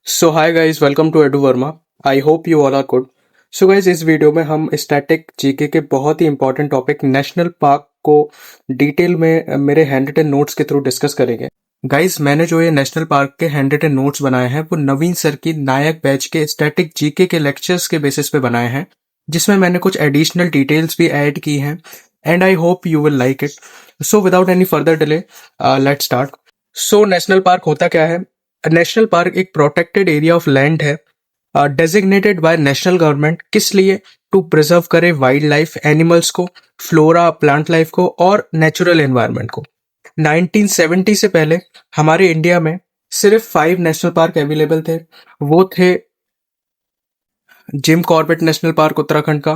So hi guys, welcome to Edu Verma. I hope you all are good. So guys, इस video में हम static GK के बहुत ही इंपॉर्टेंट टॉपिक नेशनल पार्क को डिटेल में मेरे हैंड रिटन नोट्स के थ्रू डिस्कस करेंगे। गाइस, मैंने जो ये नेशनल पार्क के हैंड रिटन नोट्स बनाए हैं वो नवीन सर की नायक बैच के स्टैटिक जीके के लेक्चर्स के बेसिस पे बनाए हैं, जिसमें मैंने कुछ एडिशनल डिटेल्स भी ऐड की हैं and I hope you will like it. So without any further delay, let's start. So national park होता क्या है? नेशनल पार्क एक प्रोटेक्टेड एरिया ऑफ लैंड है, डेजिग्नेटेड बाय नेशनल गवर्नमेंट। किस लिए? टू प्रिजर्व करे वाइल्ड लाइफ, एनिमल्स को, flora plant life को और नेचुरल एनवायरनमेंट को। 1970 से पहले हमारे इंडिया में सिर्फ 5 नेशनल पार्क अवेलेबल थे। वो थे Jim Corbett national park Uttarakhand का,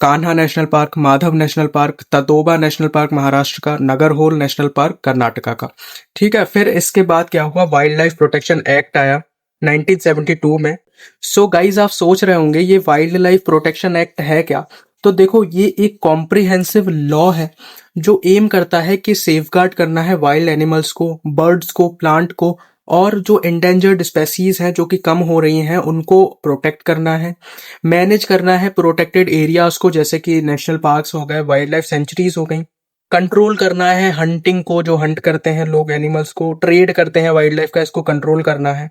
Kanha national park, Madhav national park, Tadoba national park Maharashtra का, नगरहोल नेशनल पार्क कर्नाटका का। ठीक है, फिर इसके बाद क्या हुआ? वाइल्ड लाइफ प्रोटेक्शन एक्ट आया 1972 में। सो गाइज, आप सोच रहे होंगे ये वाइल्ड लाइफ प्रोटेक्शन एक्ट है क्या? तो देखो, ये एक कॉम्प्रिहेंसिव लॉ है जो एम करता है कि सेफगार्ड करना है वाइल्ड एनिमल्स को, बर्ड्स को, प्लांट को, और जो एंडेंजर्ड स्पेसीज हैं जो कि कम हो रही हैं उनको प्रोटेक्ट करना है, मैनेज करना है प्रोटेक्टेड एरियाज को, जैसे कि नेशनल पार्क्स हो गए, वाइल्ड लाइफ सेंचुरीज हो गई। कंट्रोल करना है हंटिंग को, जो हंट करते हैं लोग एनिमल्स को, ट्रेड करते हैं वाइल्ड लाइफ का, इसको कंट्रोल करना है।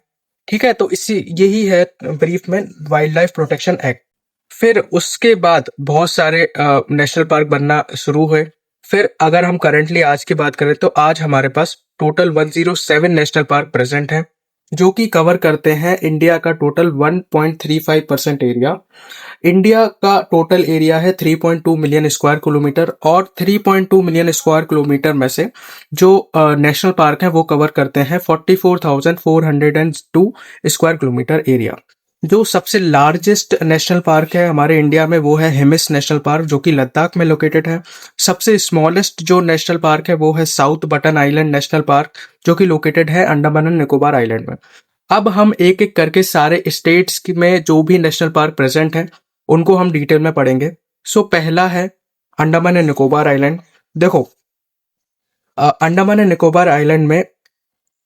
ठीक है, तो इसी यही है ब्रीफ में वाइल्ड लाइफ प्रोटेक्शन एक्ट। फिर उसके बाद बहुत सारे नेशनल पार्क बनना शुरू हुए। फिर अगर हम करंटली आज की बात करें तो आज हमारे पास टोटल 107 नेशनल पार्क प्रेजेंट हैं, जो कि कवर करते हैं इंडिया का टोटल 1.35% एरिया। इंडिया का टोटल एरिया है 3.2 मिलियन स्क्वायर किलोमीटर, और 3.2 मिलियन स्क्वायर किलोमीटर में से जो नेशनल पार्क हैं वो कवर करते हैं 44,402 स्क्वायर किलोमीटर एरिया। जो सबसे लार्जेस्ट नेशनल पार्क है हमारे इंडिया में वो है हिमिस नेशनल पार्क, जो कि लद्दाख में लोकेटेड है। सबसे स्मॉलेस्ट जो नेशनल पार्क है वो है south button island national park, जो कि लोकेटेड है अंडमान एंड निकोबार आइलैंड में। अब हम एक एक करके सारे स्टेट्स में जो भी नेशनल पार्क प्रेजेंट हैं उनको हम डिटेल में पढ़ेंगे। सो पहला है अंडमान एंड निकोबार आइलैंड। देखो, अंडमान एंड निकोबार आइलैंड में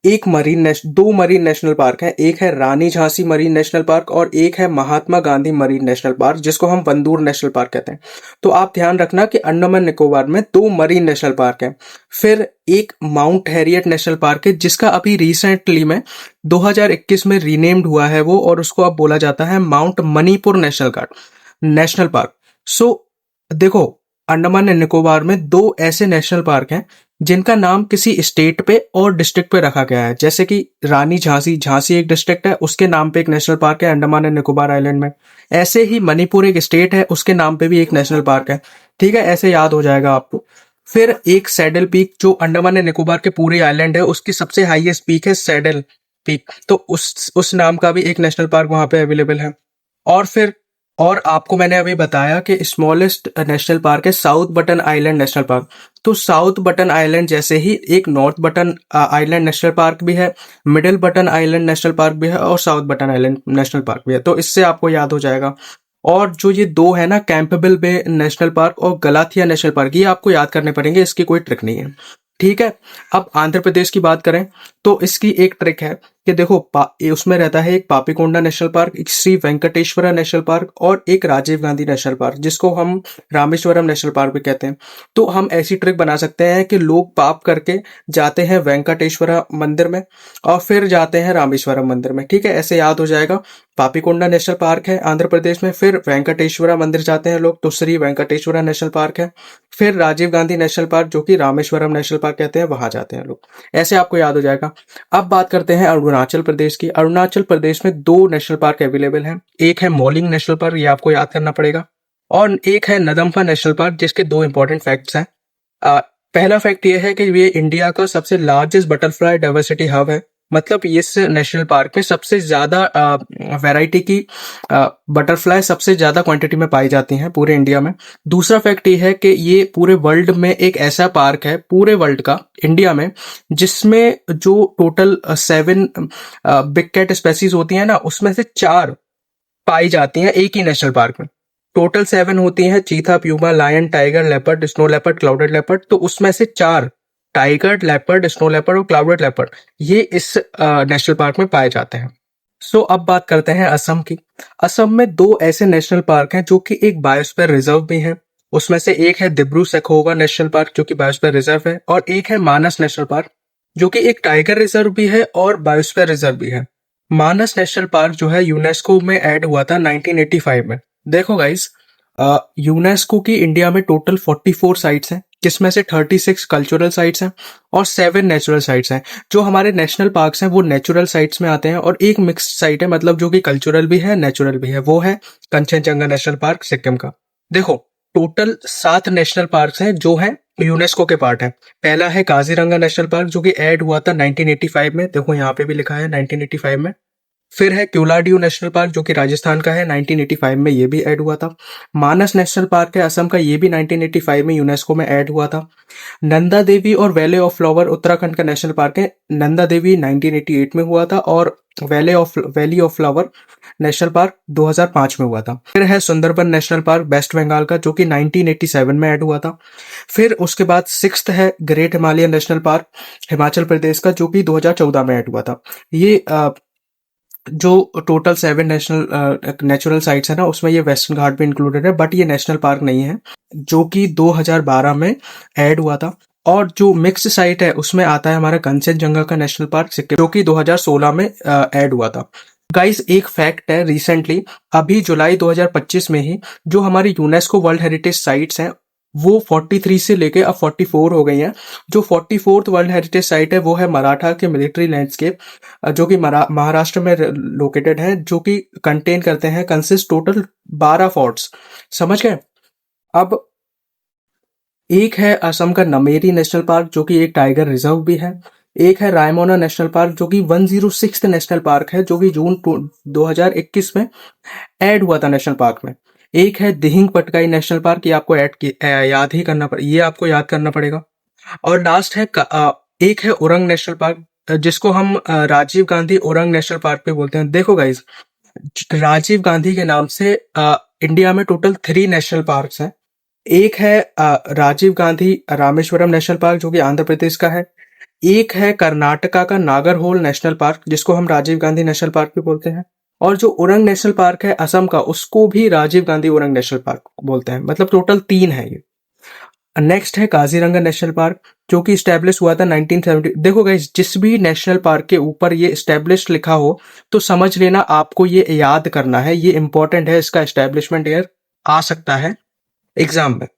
दो मरीन नेशनल पार्क हैं। एक है रानी झांसी मरीन नेशनल पार्क और एक है Mahatma Gandhi marine national park, जिसको हम बंदूर नेशनल पार्क कहते हैं। तो आप ध्यान रखना कि अंडमान निकोबार में 2 मरीन नेशनल पार्क हैं। फिर एक माउंट हैरियट नेशनल पार्क है, जिसका अभी रिसेंटली में 2021 में रीनेम्ड हुआ है वो, और उसको अब बोला जाता है माउंट मणिपुर नेशनल पार्क। सो देखो, अंडमान एंड निकोबार में 2 ऐसे नेशनल पार्क हैं जिनका नाम किसी स्टेट पे और डिस्ट्रिक्ट पे रखा गया है। जैसे कि रानी झांसी एक डिस्ट्रिक्ट है, उसके नाम पे एक नेशनल पार्क है अंडमान एंड निकोबार आइलैंड में। ऐसे ही मणिपुर एक स्टेट है, उसके नाम पे भी एक नेशनल पार्क है। ठीक है, ऐसे याद हो जाएगा आपको। फिर एक सैडल पीक, जो अंडमान एंड निकोबार के पूरे आइलैंड है उसकी सबसे हाईएस्ट पीक है सैडल पीक, तो उस नाम का भी एक नेशनल पार्क वहां पे अवेलेबल है। और आपको मैंने अभी बताया कि स्मॉलेस्ट नेशनल पार्क है south button island national park. तो साउथ बटन आइलैंड जैसे ही एक north button island national park भी है, middle button island national park भी है और south button island national park भी है। तो इससे आपको याद हो जाएगा। और जो ये 2 है ना, कैंपेबल बे नेशनल पार्क और गलाथिया नेशनल पार्क, ये आपको याद करने पड़ेंगे, इसकी कोई ट्रिक नहीं है। ठीक है, अब आंध्र प्रदेश की बात करें तो इसकी एक ट्रिक है कि देखो, उसमें रहता है एक पापीकोंडा नेशनल पार्क, एक श्री वेंकटेश्वरा नेशनल पार्क और एक राजीव गांधी नेशनल पार्क, जिसको हम रामेश्वरम नेशनल पार्क भी कहते हैं। तो हम ऐसी ट्रिक बना सकते हैं कि लोग पाप करके जाते हैं वेंकटेश्वरा मंदिर में और फिर जाते हैं रामेश्वरम मंदिर में। ठीक है, ऐसे याद हो जाएगा। पापीकोंडा नेशनल पार्क है आंध्र प्रदेश में, फिर वेंकटेश्वरा मंदिर जाते हैं लोग तो श्री वेंकटेश्वरा नेशनल पार्क है, फिर राजीव गांधी नेशनल पार्क जो कि रामेश्वरम नेशनल पार्क कहते हैं, वहां जाते हैं लोग। ऐसे आपको याद हो जाएगा। अब बात करते हैं अरुणाचल प्रदेश की। अरुणाचल प्रदेश में 2 नेशनल पार्क अवेलेबल हैं। एक है मॉलिंग नेशनल पार्क, ये आपको याद करना पड़ेगा, और एक है नदम्फा नेशनल पार्क, जिसके 2 इंपॉर्टेंट फैक्ट्स हैं। पहला फैक्ट ये है कि ये इंडिया का सबसे लार्जेस्ट बटरफ्लाई डाइवर्सिटी हब है। मतलब इस नेशनल पार्क में सबसे ज्यादा वैरायटी की बटरफ्लाई सबसे ज्यादा क्वांटिटी में पाई जाती हैं पूरे इंडिया में। दूसरा फैक्ट ये है कि ये पूरे वर्ल्ड में एक ऐसा पार्क है, पूरे वर्ल्ड का, इंडिया में, जिसमें जो टोटल 7 बिग कैट स्पेसीज होती हैं ना, उसमें से 4 पाई जाती हैं एक ही नेशनल पार्क में। टोटल 7 होती हैं, cheetah, puma, lion, tiger, leopard, snow leopard, clouded leopard. तो उसमें से 4 टाइगर, लेपर्ड, स्नो लेपर्ड और क्लाउडेड लेपर्ड ये इस नेशनल पार्क में पाए जाते हैं। सो अब बात करते हैं असम की। असम में दो ऐसे नेशनल पार्क हैं जो कि एक बायोस्फीयर रिजर्व भी हैं। उसमें से एक है दिब्रू सैखोवा नेशनल पार्क जो कि बायोस्फीयर रिजर्व है, और एक है मानस नेशनल पार्क जो कि एक टाइगर रिजर्व भी है और बायोस्फीयर रिजर्व भी है। मानस नेशनल पार्क जो है यूनेस्को में ऐड हुआ था 1985 में। देखो गाइस, यूनेस्को की इंडिया में टोटल 44 साइट्स हैं, जिसमें से 36 कल्चरल साइट्स हैं और 7 नेचुरल साइट्स हैं। जो हमारे नेशनल पार्क्स हैं वो नेचुरल साइट्स में आते हैं, और एक मिक्स्ड साइट है, मतलब जो कि कल्चरल भी है नेचुरल भी है, वो है कंचनजंगा नेशनल पार्क सिक्किम का। देखो, टोटल 7 नेशनल पार्क्स हैं जो है यूनेस्को के पार्ट है। पहला है काजीरंगा नेशनल पार्क जो कि ऐड हुआ था 1985 में, देखो यहाँ पे भी लिखा है 1985 में। फिर है क्यूलाडियो नेशनल पार्क जो कि राजस्थान का है, 1985 में ये भी ऐड हुआ था। मानस नेशनल पार्क है असम का, ये भी 1985 में यूनेस्को में ऐड हुआ था। नंदा देवी और वैले ऑफ फ्लावर उत्तराखंड का नेशनल पार्क है। नंदा देवी 1988 में हुआ था और valley of flower national park 2005 में हुआ था। फिर है Sundarban national park waste Bengal का जो कि 1987 में ऐड हुआ था। फिर उसके बाद सिक्स्थ है great Himalayan national park Himachal Pradesh का जो कि 2014 में ऐड हुआ था। ये जो टोटल 7 नेशनल नेचुरल साइट्स है ना, उसमें ये वेस्टर्न घाट भी इंक्लूडेड है, बट ये नेशनल पार्क नहीं है, जो कि 2012 में ऐड हुआ था। और जो मिक्स साइट है उसमें आता है हमारा कंचनजंगा का नेशनल पार्क सिक्किम जो कि 2016 में ऐड हुआ था। गाइस, एक फैक्ट है, रिसेंटली अभी जुलाई 2025 में ही जो हमारी यूनेस्को वर्ल्ड हेरिटेज साइट्स हैं वो 43 से लेके अब 44 हो गई हैं। जो 44th वर्ल्ड हेरिटेज साइट है वो है मराठा के मिलिट्री लैंडस्केप जो कि महाराष्ट्र में लोकेटेड है, जो कि कंटेन करते हैं कंसिस्ट टोटल 12 फोर्ट्स। समझ गए? अब एक है असम का नमेरी नेशनल पार्क जो कि एक टाइगर रिजर्व भी है। एक है रायमोना नेशनल पार्क जो कि 106 नेशनल पार्क है, जो कि जून 2021 में ऐड हुआ था नेशनल पार्क में। एक है दिहिंग पटकाई नेशनल पार्क, ये आपको याद ही करना पड़ेगा, ये आपको याद करना पड़ेगा। और लास्ट है एक है उरंग नेशनल पार्क, जिसको हम राजीव गांधी उरंग नेशनल पार्क भी बोलते हैं। देखो गाइज, राजीव गांधी के नाम से इंडिया में टोटल 3 नेशनल पार्क्स हैं। एक है राजीव गांधी रामेश्वरम नेशनल पार्क जो कि आंध्र प्रदेश का है। एक है कर्नाटका का नागरहोल नेशनल पार्क जिसको हम राजीव गांधी नेशनल पार्क भी बोलते हैं। और जो उरंग नेशनल पार्क है असम का, उसको भी राजीव गांधी उरंग नेशनल पार्क बोलते हैं। मतलब टोटल 3 है ये। नेक्स्ट है काजीरंगा नेशनल पार्क जो कि स्टैब्लिश हुआ था 1970। देखो गाइस, जिस भी नेशनल पार्क के ऊपर ये स्टैब्लिश लिखा हो तो समझ लेना आपको ये याद करना है, ये इंपॉर्टेंट है, इसका एस्टेब्लिशमेंट ईयर आ सकता है एग्जाम में।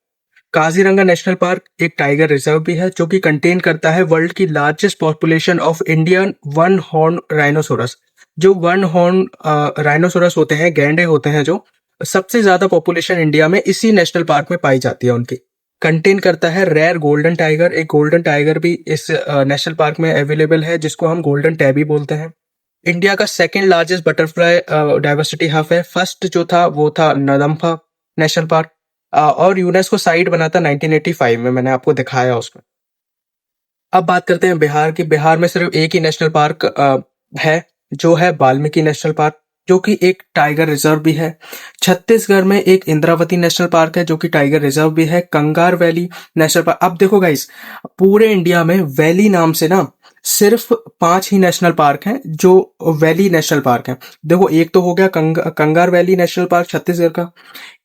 काजीरंगा नेशनल पार्क एक टाइगर रिजर्व भी है जो कि कंटेन करता है वर्ल्ड की largest population of Indian one horn rhinoceros. जो वन हॉर्न राइनोसोरस होते हैं, गैंडे होते हैं, जो सबसे ज्यादा पॉपुलेशन इंडिया में इसी नेशनल पार्क में पाई जाती है उनकी। कंटेन करता है रेयर गोल्डन टाइगर, एक गोल्डन टाइगर भी इस नेशनल पार्क में अवेलेबल है जिसको हम गोल्डन टैबी बोलते हैं। इंडिया का second largest butterfly diversity hub है। फर्स्ट जो था वो था नदम्फा नेशनल पार्क, और यूनेस्को साइट बना था 1985 में, मैंने आपको दिखाया उसमें। अब बात करते हैं बिहार की। बिहार में सिर्फ एक ही नेशनल पार्क है जो है वाल्मीकि नेशनल पार्क, जो कि एक टाइगर रिजर्व भी है। छत्तीसगढ़ में एक इंद्रावती नेशनल पार्क है जो कि टाइगर रिजर्व भी है। Kanger valley national park. अब देखो गाइस, पूरे इंडिया में वैली नाम से ना सिर्फ 5 ही नेशनल पार्क हैं जो वैली नेशनल पार्क हैं। देखो, एक तो हो गया Kanger valley national park Chhattisgarh का,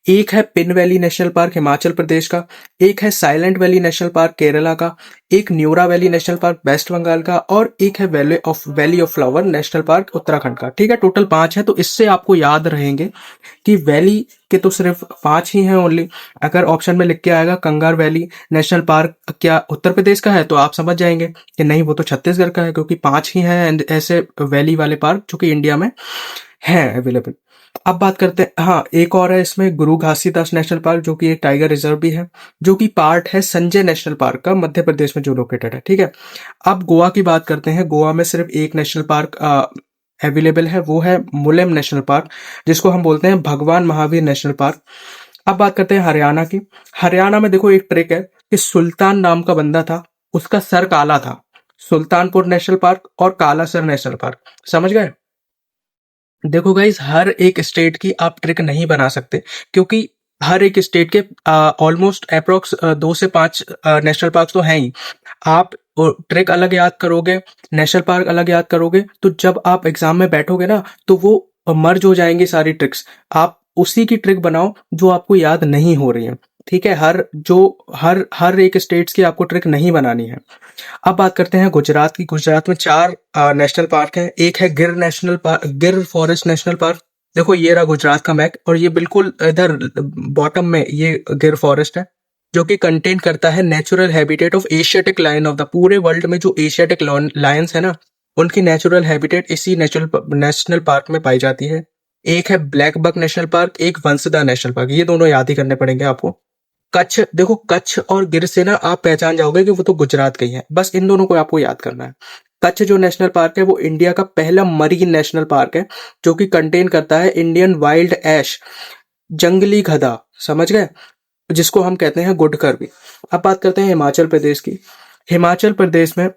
एक है Pin valley national park Himachal Pradesh का, एक है silent valley national park Kerala का, एक Neora valley national park waste Bengal का, और एक है valley of flower national park Uttarakhand का। ठीक है, टोटल 5 है। तो इससे आपको याद रहेंगे कि वैली के तो सिर्फ 5 ही हैं ओनली। अगर ऑप्शन में लिख के आएगा कंगार वैली नेशनल पार्क क्या उत्तर प्रदेश का है, तो आप समझ जाएंगे कि नहीं, वो तो छत्तीसगढ़ का है, क्योंकि 5 ही हैं ऐसे वैली वाले पार्क जो कि इंडिया में हैं अवेलेबल। अब बात करते हैं, हाँ, एक और है इसमें गुरु घासीदास नेशनल पार्क जो कि एक टाइगर रिजर्व भी है, जो कि पार्ट है संजय नेशनल पार्क का, मध्य प्रदेश में जो लोकेटेड है। ठीक है, अब गोवा की बात करते हैं। गोवा में सिर्फ एक नेशनल पार्क अवेलेबल है, वो है मुलेम नेशनल पार्क, जिसको हम बोलते हैं भगवान महावीर नेशनल पार्क। अब बात करते हैं हरियाणा की। हरियाणा में देखो एक ट्रिक है कि सुल्तान नाम का बंदा था, उसका सर काला था। सुल्तानपुर नेशनल पार्क और कालासर नेशनल पार्क, समझ गए? देखो गाइज, हर एक स्टेट की आप ट्रिक नहीं बना सकते, क्योंकि हर एक स्टेट के ऑलमोस्ट अप्रोक्स 2 से 5 नेशनल पार्क तो हैं ही। आप ट्रिक अलग याद करोगे, नेशनल पार्क अलग याद करोगे, तो जब आप एग्जाम में बैठोगे ना तो वो मर्ज हो जाएंगी सारी ट्रिक्स। आप उसी की ट्रिक बनाओ जो आपको याद नहीं हो रही है। ठीक है, हर एक स्टेट्स की आपको ट्रिक नहीं बनानी है। अब बात करते हैं गुजरात की। गुजरात में 4 नेशनल पार्क हैं। एक है गिर नेशनल पार्क, गिर फॉरेस्ट नेशनल पार्क। देखो ये रहा गुजरात का मैप और ये बिल्कुल इधर बॉटम में ये गिर फॉरेस्ट है, जो कि कंटेन करता है natural habitat of Asiatic lion of the पूरे वर्ल्ड में। जो एशियाटिक लायंस है ना, उनकी नेचुरल हैबिटेट इसी नेशनल पार्क में पाई जाती है। एक है ब्लैक बक नेशनल पार्क, एक वंसदा नेशनल पार्क। ये दोनों याद ही करने पड़ेंगे आपको। कच्छ, देखो कच्छ और गिर से ना आप पहचान जाओगे कि वो तो गुजरात के ही है। बस इन दोनों को आपको याद करना है। कच्छ जो नेशनल पार्क है वो इंडिया का पहला मरीन नेशनल पार्क है, जो कि कंटेन करता है इंडियन वाइल्ड ऐश, जंगली गधा, समझ गए, जिसको हम कहते हैं गुडकर भी। अब बात करते हैं हिमाचल प्रदेश की। हिमाचल प्रदेश में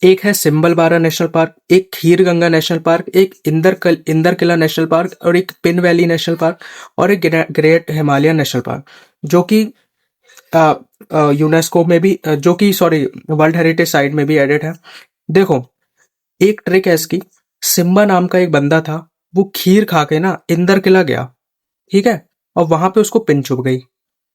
एक है सिम्बलबारा नेशनल पार्क, एक खीर गंगा नेशनल पार्क, एक इंदर किला नेशनल पार्क और एक पिन वैली नेशनल पार्क और एक ग्रेट हिमालयन नेशनल पार्क, जो कि यूनेस्को में भी जो कि सॉरी वर्ल्ड हेरिटेज साइट में भी एडेड है। देखो एक ट्रिक है इसकी। सिम्बा नाम का एक बंदा था, वो खीर खा के ना इंदर किला गया, ठीक है, और वहां पे उसको पिन चुभ गई।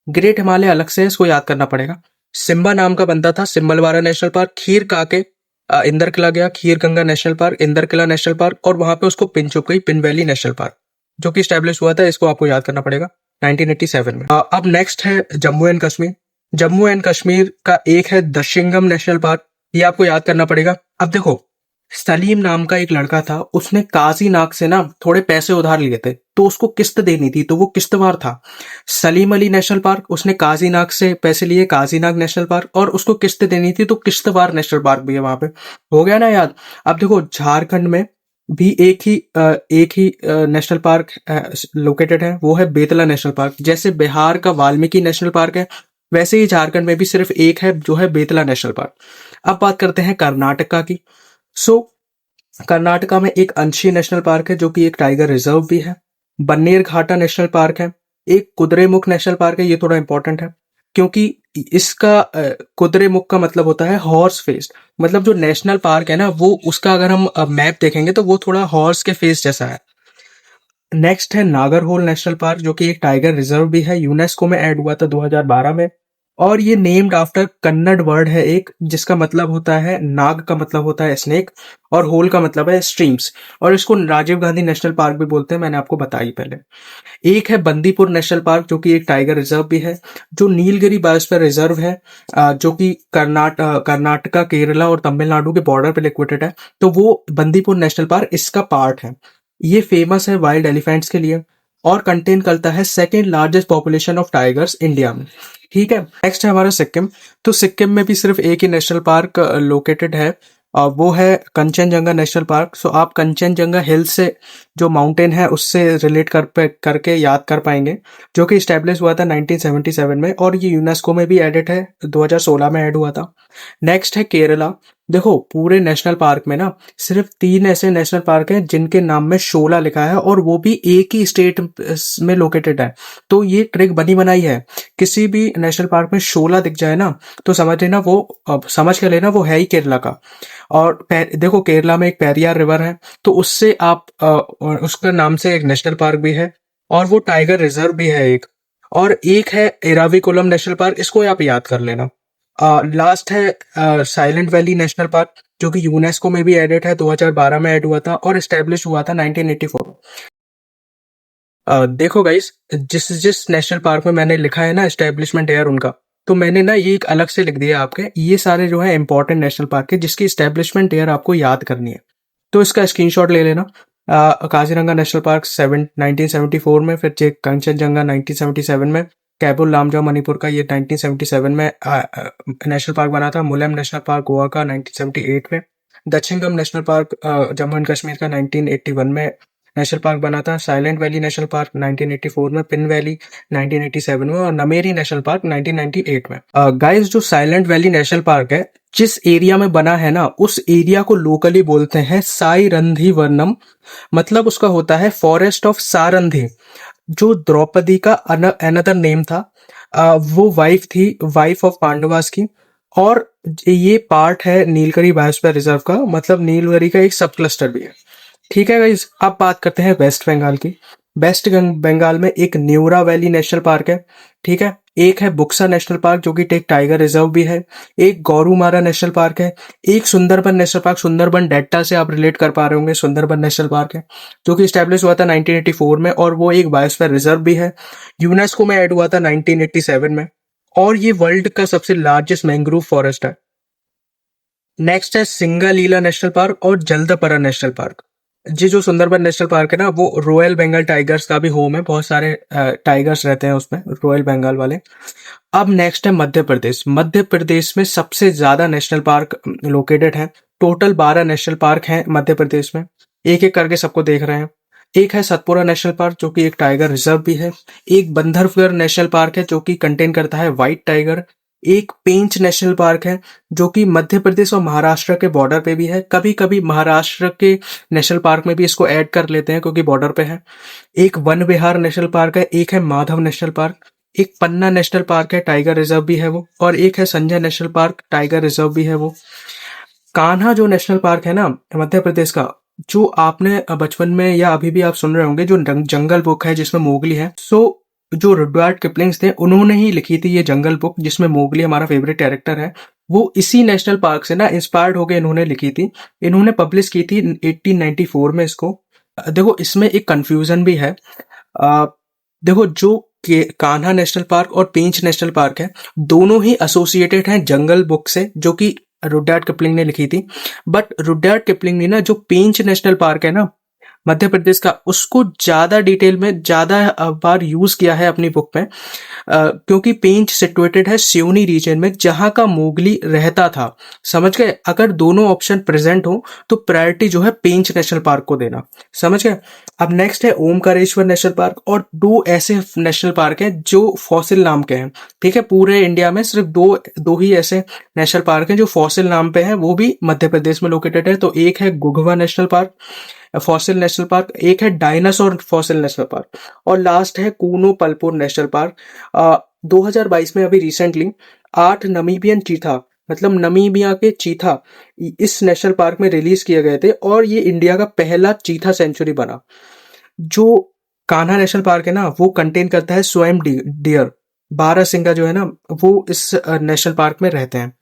ग्रेट हिमालय अलग से है, इसको याद करना पड़ेगा। सिम्बा नाम का बंदा था, सिम्बलवारा नेशनल पार्क, खीर खा के इंदर किला गया, खीर गंगा नेशनल पार्क, इंदर किला नेशनल पार्क, और वहां पे उसको पिन चुभ गई, पिन वैली नेशनल पार्क, जो कि स्टैब्लिश हुआ था। इसको आपको याद करना पड़ेगा 1987 में। अब नेक्स्ट है जम्मू एंड कश्मीर। जम्मू एंड कश्मीर का एक है दशिंगम नेशनल पार्क, ये आपको याद करना पड़ेगा। अब देखो सलीम नाम का एक लड़का था, उसने काजी नाग से ना थोड़े पैसे उधार लिए थे, तो उसको किस्त देनी थी, तो वो किस्तवार था। सलीम अली नेशनल पार्क, उसने काजी नाग से पैसे लिए, काजी नाग नेशनल पार्क, और उसको किस्त देनी थी, तो किस्तवार नेशनल पार्क भी है वहां पे। हो गया ना याद। अब देखो झारखंड में भी एक ही नेशनल पार्क लोकेटेड है, वो है बेतला नेशनल पार्क। जैसे बिहार का वाल्मीकि नेशनल पार्क है, वैसे ही झारखंड में भी सिर्फ एक है, जो है बेतला नेशनल पार्क। अब बात करते हैं कर्नाटका की। सो कर्नाटका में एक अंशी नेशनल पार्क है, जो कि एक टाइगर रिजर्व भी है। बन्नेर घाटा नेशनल पार्क है। एक कुद्रेमुख नेशनल पार्क है, ये थोड़ा इंपॉर्टेंट है क्योंकि इसका कुद्रेमुख का मतलब होता है हॉर्स फेस। मतलब जो नेशनल पार्क है ना, वो उसका अगर हम मैप देखेंगे तो वो थोड़ा हॉर्स के फेस जैसा है। नेक्स्ट है नागरहोल नेशनल पार्क, जो कि एक टाइगर रिजर्व भी है, यूनेस्को में ऐड हुआ था 2012 में। और ये नेम्ड आफ्टर कन्नड़ वर्ड है एक, जिसका मतलब होता है नाग, का मतलब होता है स्नेक, और होल का मतलब है स्ट्रीम्स, और इसको राजीव गांधी नेशनल पार्क भी बोलते हैं, मैंने आपको बताई पहले। एक है बंदीपुर नेशनल पार्क, जो कि एक टाइगर रिजर्व भी है, जो नीलगिरी बायोस्फीयर रिजर्व है, जो कि कर्नाटका, केरला और तमिलनाडु के बॉर्डर पे लोकेटेड है। तो वो बंदीपुर नेशनल पार्क इसका पार्ट है। ये फेमस है वाइल्ड एलिफेंट्स के लिए और कंटेन करता है second largest population of tigers India में। ठीक है, नेक्स्ट है हमारा सिक्किम। तो सिक्किम में भी सिर्फ एक ही नेशनल पार्क लोकेटेड है, वो है कंचनजंगा नेशनल पार्क। सो आप कंचनजंगा हिल से जो माउंटेन है उससे रिलेट करके याद कर पाएंगे, जो कि स्टैब्लिश हुआ था 1977 में, और ये यूनेस्को में भी एडेड है, 2016 में ऐड हुआ था। नेक्स्ट है केरला। देखो पूरे नेशनल पार्क में ना सिर्फ 3 ऐसे नेशनल पार्क हैं जिनके नाम में शोला लिखा है, और वो भी एक ही स्टेट में लोकेटेड है। तो ये ट्रिक बनी बनाई है, किसी भी नेशनल पार्क में शोला दिख जाए ना तो समझ लेना वो, समझ के लेना वो है ही केरला का। और देखो केरला में एक पेरियार रिवर है, तो उससे आप उसका नाम से एक नेशनल पार्क भी है, और वो टाइगर रिजर्व भी है एक। और एक है एराविकुलम नेशनल पार्क, इसको आप याद कर लेना। लास्ट है साइलेंट वैली नेशनल पार्क, जो कि यूनेस्को में भी एडेड है, 2012 में ऐड हुआ था और एस्टेब्लिश हुआ था 1984। देखो गाइस, जिस जिस नेशनल पार्क में मैंने लिखा है ना एस्टेब्लिशमेंट ईयर उनका, तो मैंने ना ये एक अलग से लिख दिया आपके। ये सारे जो है इंपॉर्टेंट नेशनल पार्क है जिसकी एस्टेब्लिशमेंट ईयर आपको याद करनी है, तो इसका स्क्रीनशॉट ले लेना। काजीरंगा नेशनल पार्क 1974 में, फिर कंचनजंगा 1977 में, कैबुल लामजाओ मणिपुर का ये 1977 में नेशनल पार्क बना था। मुलेम नेशनल पार्क गोवा का 1978 में, Dachigam national park Jammu and Kashmir का 1981 में नेशनल पार्क बना था। साइलेंट वैली नेशनल पार्क 1984 में, पिन वैली 1987 में, और नमेरी नेशनल पार्क 1998 में। गाइस जो साइलेंट वैली नेशनल पार्क है, जिस एरिया में बना है ना, उस एरिया को लोकली बोलते हैं साई रंधी वर्नम, मतलब उसका होता है फॉरेस्ट ऑफ सारंधी। जो द्रौपदी का अनदर नेम था। वो वाइफ थी, वाइफ ऑफ पांडवास की। और ये पार्ट है नीलगिरी बायोस्फीयर रिजर्व का, मतलब नीलगिरी का एक सब क्लस्टर भी है। ठीक है गाइस, अब बात करते हैं वेस्ट बंगाल की। वेस्ट बंगाल में एक न्यूरा वैली नेशनल पार्क है। ठीक है, एक है बुक्सा नेशनल पार्क जो कि एक टाइगर रिजर्व भी है। एक गौरुमारा नेशनल पार्क है। एक Sundarban national park, Sundarban delta से आप रिलेट कर पा रहे होंगे, सुंदरबन नेशनल पार्क है जो कि स्टैब्लिश हुआ था 1984 में, और वो एक बायोस्फीयर रिजर्व भी है। यूनेस्को में ऐड हुआ था 1987 में, और ये वर्ल्ड का सबसे लार्जेस्ट मैंग्रोव फॉरेस्ट है। नेक्स्ट है सिंगालीला नेशनल पार्क और जल्दापरा नेशनल पार्क। जी, जो सुंदरबन नेशनल पार्क है ना, वो रॉयल बंगाल टाइगर्स का भी होम है। बहुत सारे टाइगर्स रहते हैं उसमें, रॉयल बंगाल वाले। अब नेक्स्ट है मध्य प्रदेश। मध्य प्रदेश में सबसे ज्यादा नेशनल पार्क लोकेटेड है। टोटल 12 नेशनल पार्क हैं मध्य प्रदेश में। एक एक करके सबको देख रहे हैं। एक है सतपुरा नेशनल पार्क जो कि एक टाइगर रिजर्व भी है। एक बंधवगढ़ नेशनल पार्क है जो कि कंटेन करता है व्हाइट टाइगर। एक पेंच नेशनल पार्क है जो कि मध्य प्रदेश और महाराष्ट्र के बॉर्डर पे भी है। कभी कभी महाराष्ट्र के नेशनल पार्क में भी इसको ऐड कर लेते हैं क्योंकि बॉर्डर पे है। एक वन विहार नेशनल पार्क है। एक है माधव नेशनल पार्क। एक पन्ना नेशनल पार्क है, टाइगर रिजर्व भी है वो। और एक है Sanjay national park, tiger reserve भी है वो। कान्हा जो नेशनल पार्क है ना मध्य प्रदेश का, जो आपने बचपन में या अभी भी आप सुन रहे होंगे, जो जंगल बुक है जिसमें मोगली है, सो जो रुडयार्ड किपलिंग्स थे उन्होंने ही लिखी थी ये जंगल बुक, जिसमें मोगली हमारा फेवरेट कैरेक्टर है। वो इसी नेशनल पार्क से ना इंस्पायर्ड होकर इन्होंने लिखी थी। इन्होंने पब्लिश की थी 1894 में इसको। देखो इसमें एक कंफ्यूजन भी है। अ, देखो जो कान्हा नेशनल पार्क और पेंच नेशनल पार्क है, दोनों ही एसोसिएटेड हैं जंगल बुक से जो कि रुडयार्ड किपलिंग ने लिखी थी। बट रुडयार्ड किपलिंग ने ना जो पेंच नेशनल पार्क है ना मध्य प्रदेश का, उसको ज्यादा डिटेल में ज्यादा बार यूज किया है अपनी बुक में। क्योंकि पेंच सिचुएटेड है सिवनी रीजन में जहां का मोगली रहता था। समझ गए? अगर दोनों ऑप्शन प्रेजेंट हो तो प्रायोरिटी जो है पेंच नेशनल पार्क को देना। समझ गए? अब नेक्स्ट है ओमकारेश्वर नेशनल पार्क, और दो ऐसे नेशनल पार्क हैं जो फॉसिल नाम के हैं। ठीक है, पूरे इंडिया में सिर्फ दो दो ही ऐसे नेशनल पार्क हैं जो फॉसिल नाम पे हैं, वो भी मध्य प्रदेश में लोकेटेड है। तो एक है Ghughua national park, fossil national park. एक है डायनासोर फॉसिल नेशनल पार्क, और लास्ट है कूनो पल्पुर नेशनल पार्क। 2022 में अभी रिसेंटली 8 नमीबियन चीथा, मतलब नमीबिया के चीथा, इस नेशनल पार्क में रिलीज किए गए थे, और ये इंडिया का पहला चीथा सेंचुरी बना। जो कान्हा नेशनल पार्क है ना, वो कंटेन करता है स्वयं डियर। बारहसिंगा जो है ना, वो इस नेशनल पार्क में रहते हैं।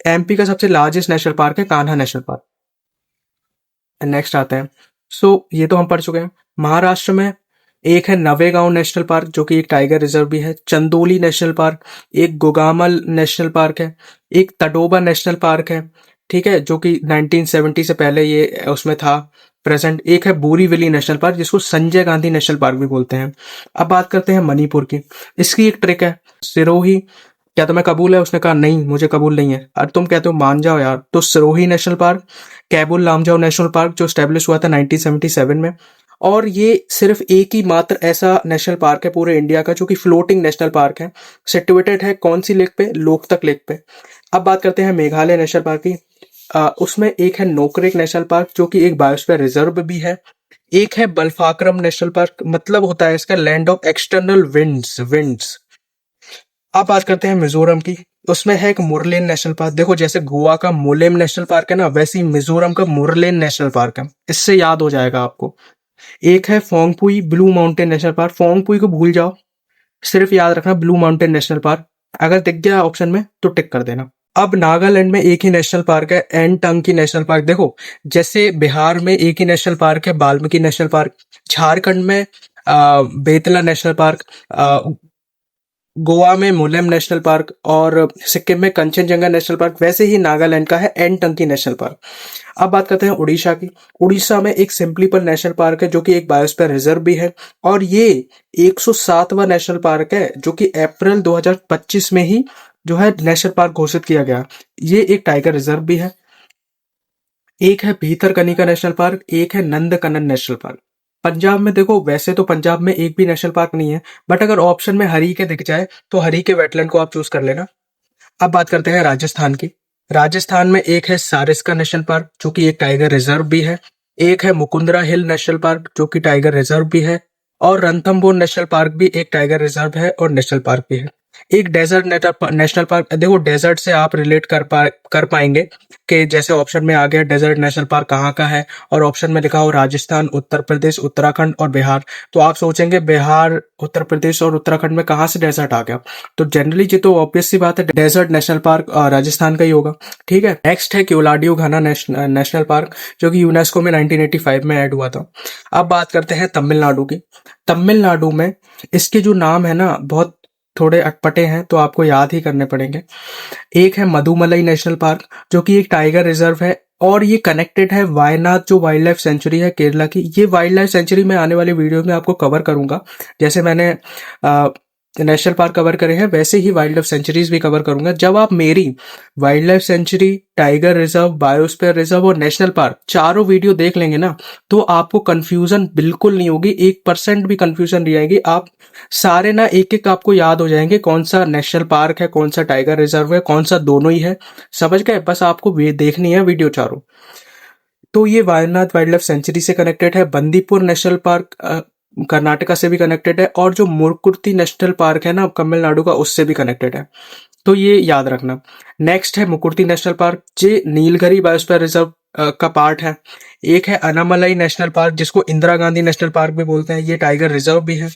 एमपी का सबसे लार्जेस्ट नेशनल पार्क है कान्हा नेशनल पार्क। नेक्स्ट आते हैं। ये तो हम पढ़ चुके हैं। महाराष्ट्र में एक है नवेगांव नेशनल पार्क जो कि एक टाइगर रिजर्व भी है। चंदोली नेशनल पार्क, एक गोगामल नेशनल पार्क है, एक तडोबा नेशनल पार्क है। ठीक है, जो कि 1970 से पहले ये उसमें था प्रेजेंट। एक है बोरीवली नेशनल पार्क जिसको संजय गांधी नेशनल पार्क भी बोलते हैं। अब बात करते हैं मणिपुर की। इसकी एक ट्रिक है, सिरोही। क्या तुम्हें कबूल है? उसने कहा नहीं, मुझे कबूल नहीं है। और तुम कहते हो मान जाओ यार। तो Sirohi national park, Keibul Lamjao national park जो स्टैब्लिश हुआ था 1977 में। और ये सिर्फ एक ही मात्र ऐसा नेशनल पार्क है पूरे इंडिया का जो कि फ्लोटिंग नेशनल पार्क है। सिचुएटेड है कौन सी लेक पे? लोकतक लेक पे। अब बात करते हैं मेघालय नेशनल पार्क की। उसमें एक है नोकरेक नेशनल पार्क जो कि एक बायोस्फीयर रिजर्व भी है। एक है बल्फाक्रम नेशनल पार्क, मतलब होता है इसका लैंड ऑफ एक्सटर्नल विंड्स। अब बात करते हैं मिजोरम की। उसमें है एक मुरलेन नेशनल पार्क। देखो जैसे गोवा का मोलेम नेशनल पार्क है ना, वैसे ही मिजोरम का मुरलेन नेशनल पार्क है। इससे याद हो जाएगा आपको। एक है Phawngpui blue mountain national park. Phawngpui को भूल जाओ, सिर्फ याद रखना ब्लू माउंटेन नेशनल पार्क। अगर दिख गया ऑप्शन में तो टिक कर देना। अब नागालैंड में एक ही नेशनल पार्क है, एनटंकी नेशनल पार्क। देखो जैसे बिहार में एक ही नेशनल पार्क है, वाल्मीकि नेशनल पार्क। झारखंड में बेतला नेशनल पार्क, गोवा में मोलेम नेशनल पार्क, और सिक्किम में कंचनजंगा नेशनल पार्क। वैसे ही नागालैंड का है एनटंकी नेशनल पार्क। अब बात करते हैं उड़ीसा की। उड़ीसा में एक सिम्पलीपल नेशनल पार्क है जो कि एक बायोस्फीयर रिजर्व भी है, और ये 107वां नेशनल पार्क है जो कि अप्रैल 2025 में ही जो है नेशनल पार्क घोषित किया गया। ये एक टाइगर रिजर्व भी है। एक है भीतरकनिका नेशनल पार्क, एक है नंदकनन नेशनल पार्क। पंजाब में देखो, वैसे तो पंजाब में एक भी नेशनल पार्क नहीं है, बट अगर ऑप्शन में हरी के दिख जाए तो हरी के वेटलैंड को आप चूज कर लेना। अब बात करते हैं राजस्थान की। राजस्थान में एक है सारिस्का नेशनल पार्क जो कि एक टाइगर रिजर्व भी है। एक है मुकुंदरा हिल नेशनल पार्क जो कि टाइगर रिजर्व भी है। और रणथंभौर नेशनल पार्क भी एक टाइगर रिजर्व है और नेशनल पार्क भी है। एक डेजर्ट नेशनल पार्क, देखो डेजर्ट से आप रिलेट कर पाएंगे कि जैसे ऑप्शन में आ गया डेजर्ट नेशनल पार्क कहाँ का है, और ऑप्शन में लिखा हो राजस्थान, उत्तर प्रदेश, उत्तराखंड और बिहार, तो आप सोचेंगे बिहार, उत्तर प्रदेश और उत्तराखंड में कहाँ से डेजर्ट आ गया। तो जनरली ये तो ऑब्वियस सी बात है, डेजर्ट नेशनल पार्क राजस्थान का ही होगा। ठीक है, नेक्स्ट है केवलाडियो घाना नेशनल पार्क, जो कि यूनेस्को में 1985 में ऐड हुआ था। अब बात करते हैं तमिलनाडु की। तमिलनाडु में इसके जो नाम है ना बहुत थोड़े अटपटे हैं, तो आपको याद ही करने पड़ेंगे। एक है मधुमलाई नेशनल पार्क, जो कि एक टाइगर रिजर्व है और ये कनेक्टेड है वायनाड जो वाइल्ड लाइफ सेंचुरी है केरला की। ये वाइल्ड लाइफ सेंचुरी में आने वाली वीडियो में आपको कवर करूंगा, जैसे मैंने नेशनल पार्क कवर करे हैं वैसे ही वाइल्ड लाइफ सेंचुरीज भी कवर करूंगा। जब आप मेरी wild life sanctuary, tiger reserve, biosphere reserve और नेशनल पार्क चारों वीडियो देख लेंगे ना, तो आपको कंफ्यूजन बिल्कुल नहीं होगी, 1% भी कंफ्यूजन नहीं आएगी। आप सारे ना एक एक आपको याद हो जाएंगे कौन सा नेशनल पार्क है, कौन सा टाइगर रिजर्व है, कौन सा दोनों ही है। समझ गए? बस आपको देखनी है वीडियो चारों। तो ये वायनाड वाइल्ड लाइफ सेंचुरी से कनेक्टेड है। बंदीपुर नेशनल पार्क कर्नाटका से भी कनेक्टेड है, और जो मुरकुर्ती नेशनल पार्क है ना तमिलनाडु का, उससे भी कनेक्टेड है। तो ये याद रखना। नेक्स्ट है मुकुर्ती नेशनल पार्क, जे नीलगिरी बायोस्फीयर रिजर्व का पार्ट है। एक है अनामलाई नेशनल पार्क, जिसको इंदिरा गांधी नेशनल पार्क भी बोलते हैं, ये टाइगर रिजर्व भी है।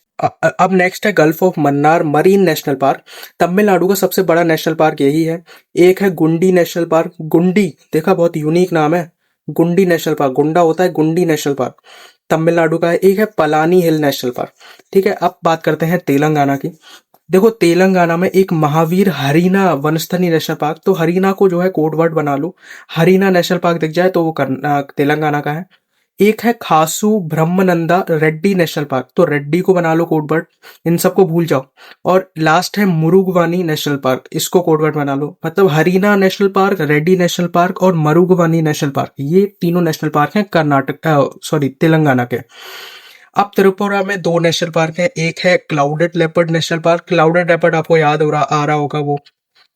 अब नेक्स्ट है gulf of Mannar marine national park, Tamil Nadu का सबसे बड़ा नेशनल पार्क यही है। एक है गुंडी नेशनल पार्क, गुंडी देखा, बहुत यूनिक नाम है, गुंडी नेशनल पार्क, गुंडा होता है, गुंडी नेशनल पार्क तमिलनाडु का है। एक है पलानी हिल नेशनल पार्क। ठीक है, अब बात करते हैं तेलंगाना की। देखो तेलंगाना में एक महावीर हरीना वनस्थली नेशनल पार्क, तो हरीना को जो है कोड वर्ड बना लो, हरीना नेशनल पार्क दिख जाए तो वो तेलंगाना का है। एक है खासू ब्रह्मनंदा रेड्डी नेशनल पार्क, तो रेड्डी को बना लो कोड वर्ड, इन सबको भूल जाओ। और लास्ट है मुरुगवानी नेशनल पार्क, इसको कोड वर्ड बना लो। मतलब Harina national park, Reddy national park और मुरुगवानी नेशनल पार्क, ये तीनों नेशनल पार्क हैं तेलंगाना के। अब त्रिपुरा में दो नेशनल पार्क है। एक है clouded leopard national park, clouded leopard आपको याद आ रहा होगा, वो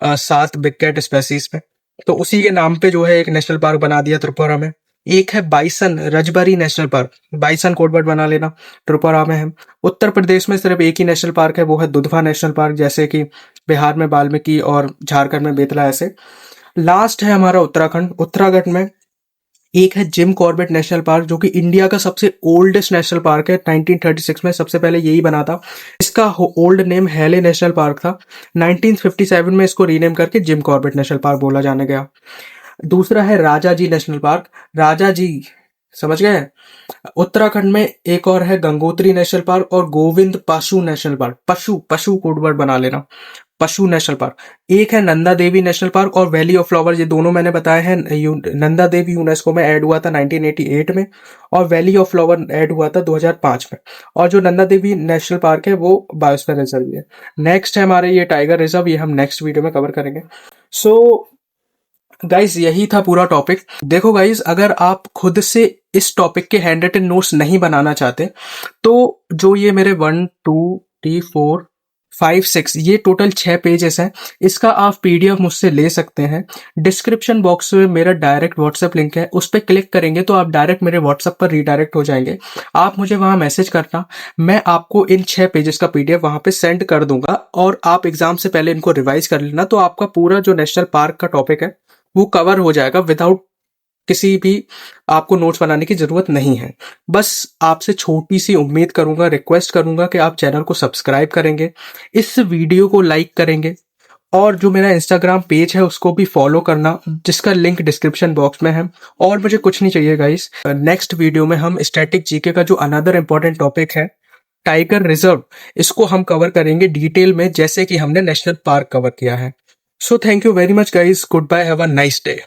7 बिग कैट स्पेसीज में, तो उसी के नाम पे जो है एक नेशनल पार्क बना दिया त्रिपुरा में। एक है bison Rajbari national park, bison codeword बना लेना, त्रिपुरा में है। उत्तर प्रदेश में सिर्फ एक ही नेशनल पार्क है, वो है दुधवा नेशनल पार्क, जैसे कि बिहार में वाल्मीकि और झारखंड में बेतला। ऐसे लास्ट है हमारा उत्तराखंड। उत्तराखंड में एक है जिम कॉर्बेट नेशनल पार्क, जो कि इंडिया का सबसे ओल्डेस्ट नेशनल पार्क है। 1936 में सबसे पहले यही बना था। इसका ओल्ड नेम हैले नेशनल पार्क था। 1957 में इसको रीनेम करके जिम कॉर्बेट नेशनल पार्क बोला जाने गया। दूसरा है राजाजी नेशनल पार्क, राजाजी समझ गए। उत्तराखंड में एक और है गंगोत्री नेशनल पार्क और गोविंद पशु नेशनल पार्क, पशु पशु कोड वर्ड बना लेना, पशु नेशनल पार्क। एक है नंदा देवी नेशनल पार्क और वैली ऑफ फ्लावर्स, ये दोनों मैंने बताए हैं। नंदा देवी यूनेस्को में ऐड हुआ था 1988 में, और वैली ऑफ फ्लावर ऐड हुआ था 2005 में। और जो नंदा देवी नेशनल पार्क है वो बायोस्फीयर रिजर्व है। नेक्स्ट है हमारे ये टाइगर रिजर्व, ये हम नेक्स्ट वीडियो में कवर करेंगे। सो गाइज यही था पूरा टॉपिक। देखो गाइज, अगर आप खुद से इस टॉपिक के हैंड रिटन नोट्स नहीं बनाना चाहते, तो जो ये मेरे 1 2 3 4 5 6 ये टोटल 6 पेजेस हैं, इसका आप पीडीएफ मुझसे ले सकते हैं। डिस्क्रिप्शन बॉक्स में मेरा डायरेक्ट व्हाट्सएप लिंक है, उस पर क्लिक करेंगे तो आप डायरेक्ट मेरे व्हाट्सएप पर रीडायरेक्ट हो जाएंगे। आप मुझे वहां मैसेज करना, मैं आपको इन 6 पेजेस का पीडीएफ वहां पे सेंड कर दूंगा, और आप एग्जाम से पहले इनको रिवाइज कर लेना। तो आपका पूरा जो नेशनल पार्क का टॉपिक है वो कवर हो जाएगा, विदाउट किसी भी आपको नोट्स बनाने की जरूरत नहीं है। बस आपसे छोटी सी उम्मीद करूंगा, रिक्वेस्ट करूंगा कि आप चैनल को सब्सक्राइब करेंगे, इस वीडियो को लाइक करेंगे, और जो मेरा इंस्टाग्राम पेज है उसको भी फॉलो करना, जिसका लिंक डिस्क्रिप्शन बॉक्स में है। और मुझे कुछ नहीं चाहिए गाइस। नेक्स्ट वीडियो में हम स्टैटिक जीके का जो अनदर इंपॉर्टेंट टॉपिक है टाइगर रिजर्व, इसको हम कवर करेंगे डिटेल में, जैसे कि हमने नेशनल पार्क कवर किया है। So thank you very much guys, goodbye, have a nice day.